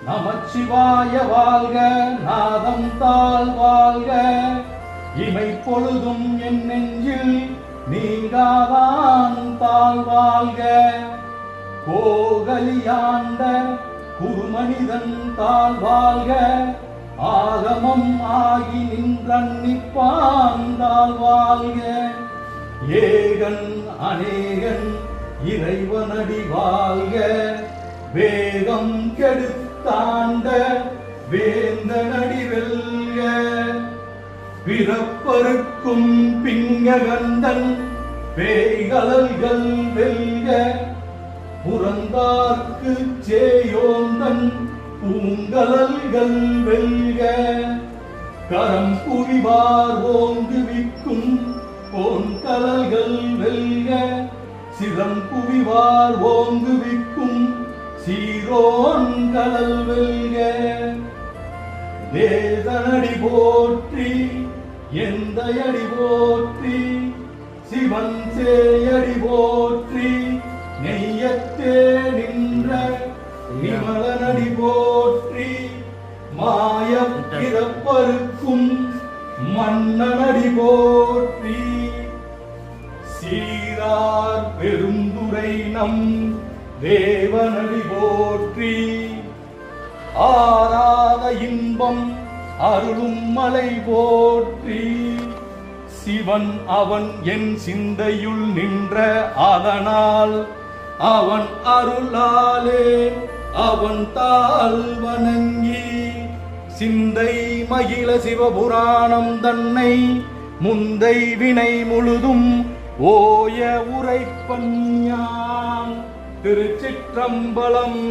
நமச்சிவாய வாழ்க, நாதம் தாழ் வாழ்க, இமை பொழுதும் என் நெஞ்சில் நீங்காதான் தாழ் வாழ்க. கோகலியாண்ட குருமனிதன் தாழ் வாழ்க, ஆகமம் ஆகி நின்றன்னிப்பான் தாழ் வாழ்க. ஏகன் அநேகன் இறைவனடி வாழ்க, வேகம் கெடுத்தாண்ட வேந்தனடி வெல்க. பிறப்பருக்கும் பிங்ககந்தன் பேய்கழல்கள் வெல்க, புறந்தார்க்கு சேயோந்தன் பூங்கழல்கள் வெல்க. கரம் புரிவார் ஓங்குவிக்கும் பொன்கழல்கள் வெல்க, சிரம் புவிவார் ஓங்குவிக்கும் சீரோன் கடல் வெல்க. வேதனடி போற்றி, எந்தையடி போற்றி, சிவன் சேயடி போற்றி, நெய்யத்தே நின்ற நிமலனடி போற்றி, மாயப் பிறப்பருக்கும் மன்னனடி போற்றி. சீரார் பெருந்துரை நம் தேவனடி போற்றி, ஆராத இன்பம் அருளும் மலை போற்றி. சிவன் அவன் என் சிந்தையுள் நின்ற அதனால், அவன் அருளாலே அவன் தாழ் வணங்கி, சிந்தை மகிழ சிவபுராணம் தன்னை முந்தை வினை முழுதும் ஓய உரைப்பன் யான். திருச்சிற்றம்பலம்.